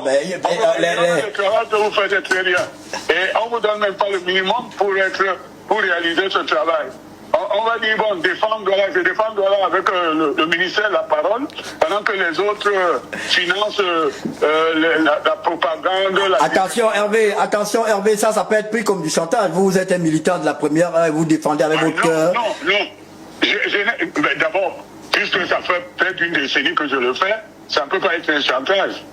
mais... Le travail que vous faites est très bien. Et on ne vous donne même pas le minimum pour réaliser ce travail. On va dire, bon, je défends Douala avec le ministère de la parole, pendant que les autres financent la propagande. Attention Hervé, ça peut être pris comme du chantage. Vous êtes un militant de la première, vous défendez avec votre cœur. Non. D'abord, puisque ça fait peut-être une décennie que je le fais, ça ne peut pas être un chantage.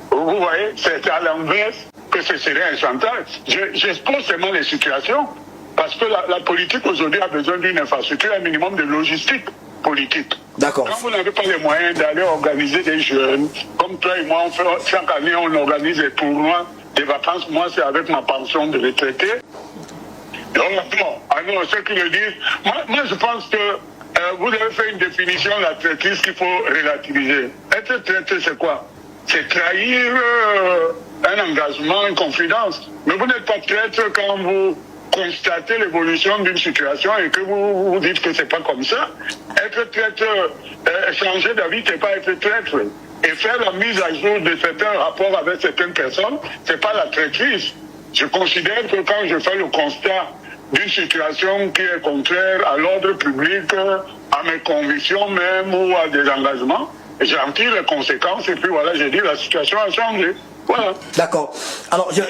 Vous voyez, c'est à l'inverse que ce serait un chantage. J'expose seulement les situations. Parce que la politique aujourd'hui a besoin d'une infrastructure, un minimum de logistique politique. D'accord. Quand vous n'avez pas les moyens d'aller organiser des jeunes, comme toi et moi, chaque année on organise des tournois, des vacances, moi c'est avec ma pension de retraité. Donc, alors ceux qui le disent, moi je pense que vous avez fait une définition de la traîtrise qu'il faut relativiser. Être traître, c'est quoi? C'est trahir un engagement, une confidence. Mais vous n'êtes pas traître quand vous constatez l'évolution d'une situation et que vous dites que c'est pas comme ça. Être traître, changer d'avis, c'est pas être traître. Et faire la mise à jour de certains rapports avec certaines personnes, c'est pas la traîtrise. Je considère que quand je fais le constat d'une situation qui est contraire à l'ordre public, à mes convictions même ou à des engagements, j'en tire les conséquences et puis voilà, j'ai dit la situation a changé. Voilà. D'accord. Alors, Si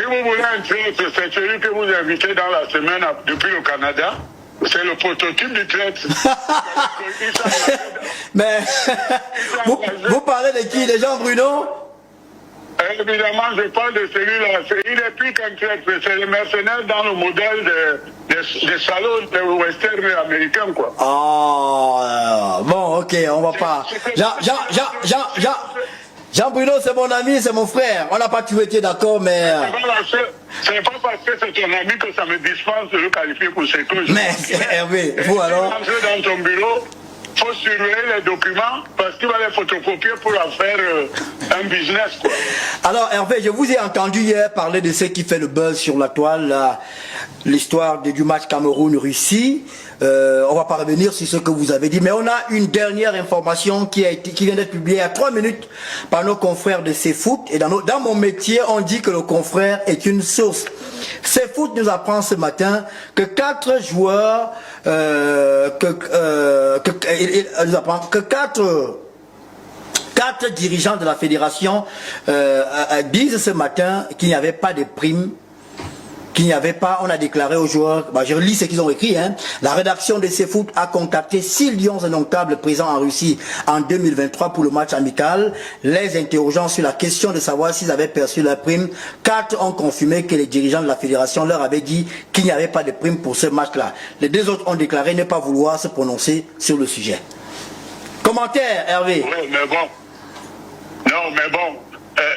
vous voulez un traître, c'est celui que vous invitez dans la semaine depuis le Canada. C'est le prototype du traître. Mais vous parlez de qui? De Jean Bruno? Évidemment, je parle de celui-là. Il est plus qu'un traître. C'est le mercenaire dans le modèle des salauds des western américains, quoi. Ah, bon, ok, on va pas. Jean Bruno, c'est mon ami, c'est mon frère. On n'a pas toujours été d'accord, mais... C'est pas parce que c'est ton ami que ça me dispense de le qualifier pour ce que je... Mais, Hervé, vous alors... Dans ton bureau, il faut surveiller les documents parce qu'il va les photocopier pour en faire un business, quoi. Alors, Hervé, je vous ai entendu hier parler de ce qui fait le buzz sur la toile, l'histoire du match Cameroun-Russie. On va pas revenir sur ce que vous avez dit, mais on a une dernière information qui vient d'être publiée à 3 minutes par nos confrères de CFoot. Et dans mon métier, on dit que le confrère est une source. CFoot nous apprend ce matin que 4 joueurs, quatre dirigeants de la fédération disent ce matin qu'il n'y avait pas de primes. On a déclaré aux joueurs, je lis ce qu'ils ont écrit, la rédaction de CFoot a contacté 6 lions indomptables présents en Russie en 2023 pour le match amical, les interrogeant sur la question de savoir s'ils avaient perçu la prime. 4 ont confirmé que les dirigeants de la fédération leur avaient dit qu'il n'y avait pas de prime pour ce match-là. Les 2 autres ont déclaré ne pas vouloir se prononcer sur le sujet. Commentaire, Hervé. Oui, mais bon. Non, mais bon.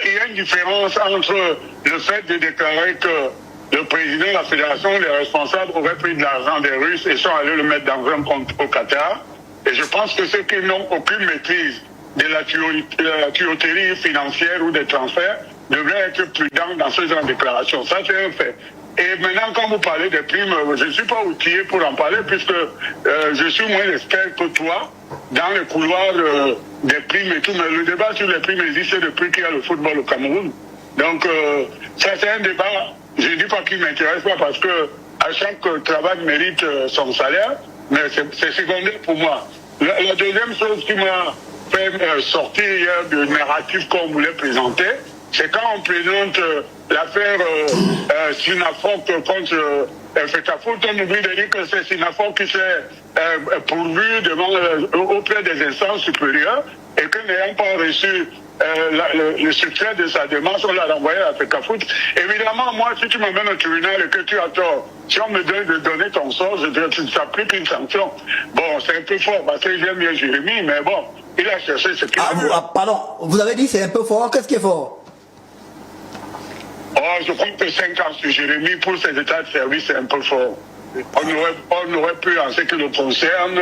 Il y a une différence entre le fait de déclarer que le président de la fédération, les responsables auraient pris de l'argent des Russes et sont allés le mettre dans un compte au Qatar. Et je pense que ceux qui n'ont aucune maîtrise de la tuyauterie financière ou des transferts devraient être prudents dans ce genre de déclaration. Ça, c'est un fait. Et maintenant, quand vous parlez des primes, je ne suis pas outillé pour en parler puisque je suis moins expert que toi dans les couloirs des primes et tout. Mais le débat sur les primes existe depuis qu'il y a le football au Cameroun. Donc, ça, c'est un débat. Je ne dis pas qu'il ne m'intéresse pas parce que à chaque travail mérite son salaire, mais c'est secondaire pour moi. La deuxième chose qui m'a fait sortir hier du narratif qu'on voulait présenter, c'est quand on présente l'affaire Sinafoc contre Fetafoot, on oublie de dire que c'est Sinafoc qui s'est pourvu auprès des instances supérieures et que n'ayant pas reçu le succès de sa démarche, on l'a renvoyé à Fetafoot. Évidemment, moi, si tu m'amènes au tribunal et que tu as tort, si on me donne de donner ton sort, je s'applique une sanction. Bon, c'est un peu fort parce que j'aime bien Jérémy, mais bon, il a cherché ce qu'il veut. Pardon, vous avez dit c'est un peu fort, qu'est-ce qui est fort? Oh, je crois que 5 ans sur Jérémy pour ses états de service, c'est un peu fort. On aurait pu, en ce qui le concerne,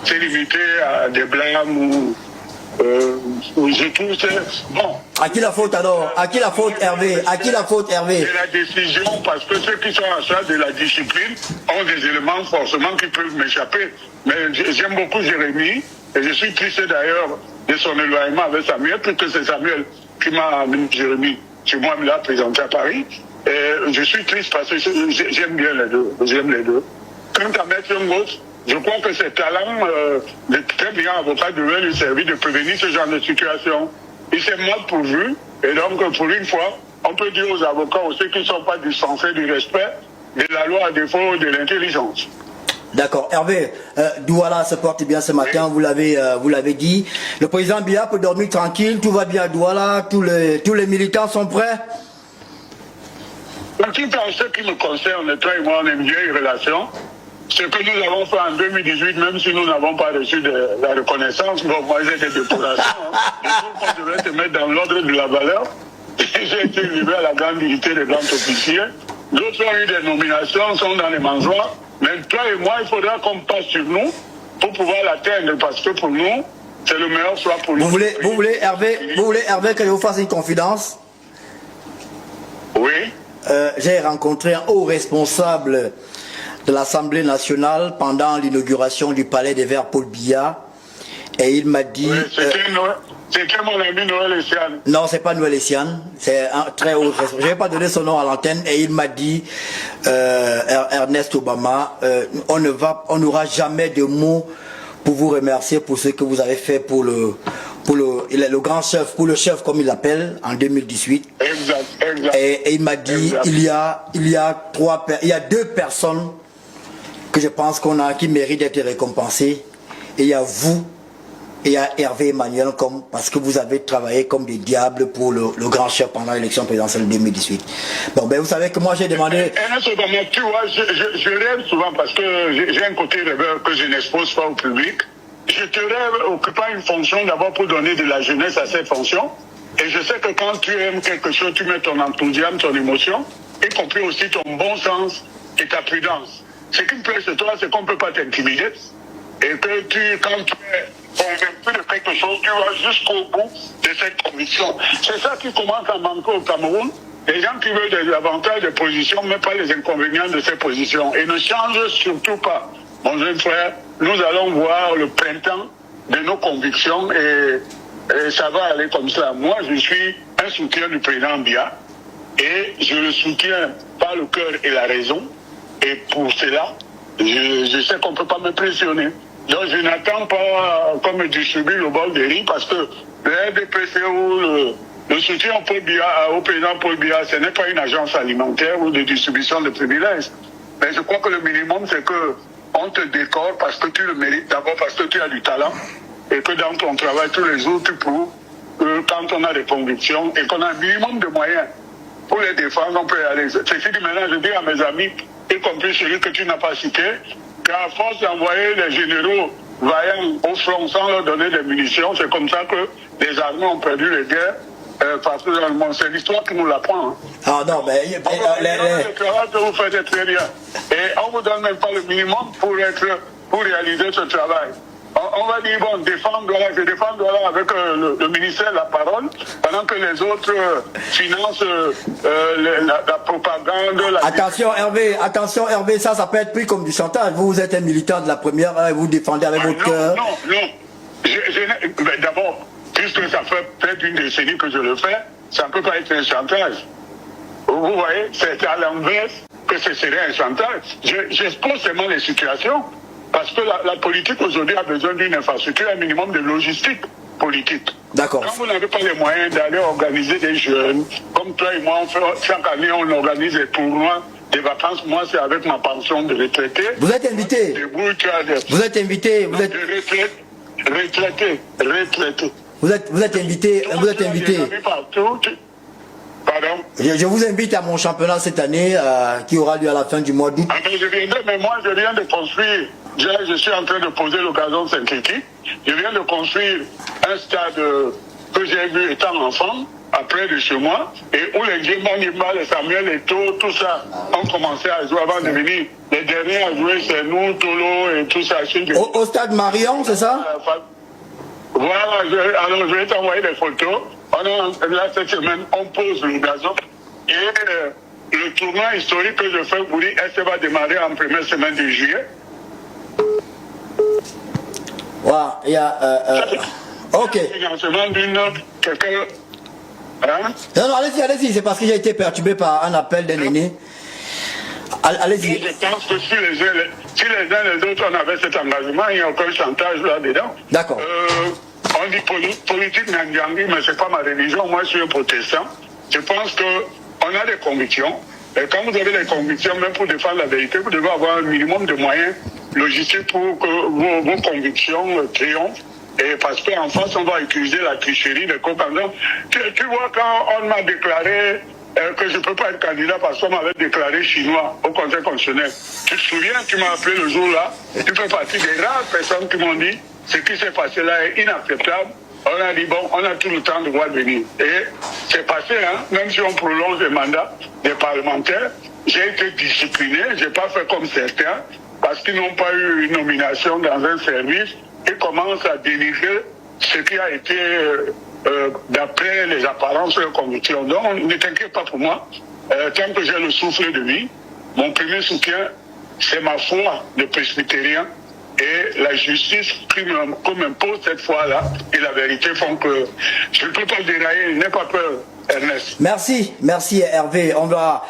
se limiter à des blâmes ou... je trouve que bon. À qui la faute alors? À qui la faute, Hervé? À qui la faute, Hervé? C'est la décision, parce que ceux qui sont en charge de la discipline ont des éléments forcément qui peuvent m'échapper. Mais j'aime beaucoup Jérémy, et je suis triste d'ailleurs de son éloignement avec Samuel, puisque c'est Samuel qui m'a amené Jérémy chez moi, me l'a présenté à Paris. Et je suis triste parce que j'aime bien les deux. J'aime les deux. Quant à Maître Ngos, je crois que ses talents de très bien avocat devaient lui servir de prévenir ce genre de situation. Il s'est mal pourvu, et donc pour une fois, on peut dire aux avocats aussi qu'ils ne sont pas dispensés du respect de la loi à défaut de l'intelligence. D'accord. Hervé, Douala se porte bien ce matin, vous l'avez dit. Le président Biya peut dormir tranquille, tout va bien à Douala, tous les militants sont prêts? En tout cas, en ce qui me concerne, toi et moi, on a une vieille relation. Ce que nous avons fait en 2018, même si nous n'avons pas reçu de la reconnaissance, bon, moi j'ai des décorations, je trouve qu'on devrait te mettre dans l'ordre de la valeur. J'ai été élevé à la grande dignité des grands officiers. D'autres ont eu des nominations, sont dans les mangeoires. Mais toi et moi, il faudra qu'on passe sur nous pour pouvoir l'atteindre, parce que pour nous, c'est le meilleur choix pour nous. Vous voulez, Hervé, que je vous fasse une confidence? Oui. J'ai rencontré un haut responsable de l'Assemblée nationale pendant l'inauguration du Palais des Verts, Paul Biya, et il m'a dit... Oui, c'était mon ami Noël Essiane. Non, c'est pas Noël Essiane, c'est un très haut responsable. Je ne vais pas donner son nom à l'antenne, et il m'a dit, Ernest Obama, on n'aura jamais de mots pour vous remercier pour ce que vous avez fait pour le grand chef, pour le chef comme il l'appelle, en 2018. Exact. Et il m'a dit, il y a deux personnes que je pense qui méritent d'être récompensées. Et il y a vous, et il y a Hervé Emmanuel, parce que vous avez travaillé comme des diables pour le grand chef pendant l'élection présidentielle de 2018. Bon, ben vous savez que moi j'ai demandé... Tu vois, je rêve souvent parce que j'ai un côté rêveur que je n'expose pas au public. Je te rêve occupant une fonction d'abord pour donner de la jeunesse à cette fonction. Et je sais que quand tu aimes quelque chose, tu mets ton enthousiasme, ton émotion, y compris aussi ton bon sens et ta prudence. Ce qui me plaît chez toi, c'est qu'on ne peut pas t'intimider. Et que quand tu es convaincu de quelque chose, tu vas jusqu'au bout de cette conviction. C'est ça qui commence à manquer au Cameroun. Les gens qui veulent des avantages de position, mais pas les inconvénients de ces positions. Et ne changent surtout pas. Mon jeune frère, nous allons voir le printemps de nos convictions et ça va aller comme ça. Moi, je suis un soutien du président Biya et je le soutiens par le cœur et la raison. Et pour cela, je sais qu'on ne peut pas me pressionner. Donc je n'attends pas qu'on me distribue le bol de riz parce que le RDPC ou le soutien au président Paul Biya, ce n'est pas une agence alimentaire ou de distribution de privilèges. Mais je crois que le minimum, c'est qu'on te décore parce que tu le mérites, d'abord parce que tu as du talent et que dans ton travail tous les jours, tu prouves que quand on a des convictions et qu'on a un minimum de moyens pour les défendre, on peut y aller. C'est ce que maintenant je dis à mes amis, y compris celui que tu n'as pas cité, qu'à force d'envoyer les généraux vaillants au front sans leur donner des munitions, c'est comme ça que les armées ont perdu les guerres. Parce que dans le monde, c'est l'histoire qui nous l'apprend. Hein. Ah non, mais... le travail que vous faites très bien. Et on ne vous donne même pas le minimum pour réaliser ce travail. On va dire, bon, je défends avec le ministère la parole, pendant que les autres financent la propagande. Attention Hervé, ça peut être pris comme du chantage. Vous êtes un militant de la première heure et vous défendez avec votre cœur. Non. D'abord, puisque ça fait peut-être une décennie que je le fais, ça ne peut pas être un chantage. Vous voyez, c'est à l'inverse que ce serait un chantage. J'expose seulement les situations. Parce que la politique aujourd'hui a besoin d'une infrastructure, un minimum de logistique politique. D'accord. Quand vous n'avez pas les moyens d'aller organiser des jeunes, comme toi et moi, chaque année on organise des tournois, des vacances, moi c'est avec ma pension de retraité. Vous êtes invité. Vous êtes invité. Vous êtes retraité. Vous êtes invité. Pardon? Je vous invite à mon championnat cette année qui aura lieu à la fin du mois d'août. Ah, mais moi je viens de construire, je suis en train de poser le gazon synthétique. Je viens de construire un stade que j'ai vu étant enfant, après de chez moi, et où les Djemba, les Samuel Eto'o, tout ça, ont commencé à jouer avant de venir. Les derniers à jouer, c'est nous, Tolo et tout ça. Au stade Marion, c'est ça? Voilà, alors je vais t'envoyer des photos. Là, cette semaine, on pose le gazon. Et le tournoi historique que je fais pour l'IS va démarrer en première semaine de juillet. Voilà, il y a... Ok. Le financement d'une quelqu'un. Hein? Non, allez-y, c'est parce que j'ai été perturbé par un appel d'un aîné. Allez-y. Je pense que si les uns et les autres on avait cet engagement, il n'y a aucun chantage là-dedans. D'accord. On dit politique Nyangangi, mais c'est pas ma religion, moi je suis un protestant. Je pense qu'on a des convictions. Et quand vous avez des convictions, même pour défendre la vérité, vous devez avoir un minimum de moyens logistiques pour que vos convictions triomphent. Et parce qu'en face, on va utiliser la tricherie des compagnies. Tu vois, quand on m'a déclaré que je ne peux pas être candidat parce qu'on m'avait déclaré chinois au Conseil constitutionnel. Tu te souviens, tu m'as appelé le jour-là, tu fais partie des rares personnes qui m'ont dit ce qui s'est passé là est inacceptable. On a dit, bon, on a tout le temps de voir venir. Et c'est passé, hein, même si on prolonge les mandats des parlementaires, j'ai été discipliné, je n'ai pas fait comme certains, parce qu'ils n'ont pas eu une nomination dans un service, ils commencent à dénigrer ce qui a été, d'après les apparences et les convictions. Donc, ne t'inquiète pas pour moi, tant que j'ai le souffle de vie, mon premier soutien, c'est ma foi de presbytérien. Et la justice comme impose cette fois-là, et la vérité font que je ne peux pas dérailler, n'aie pas peur, Ernest. Merci Hervé. On va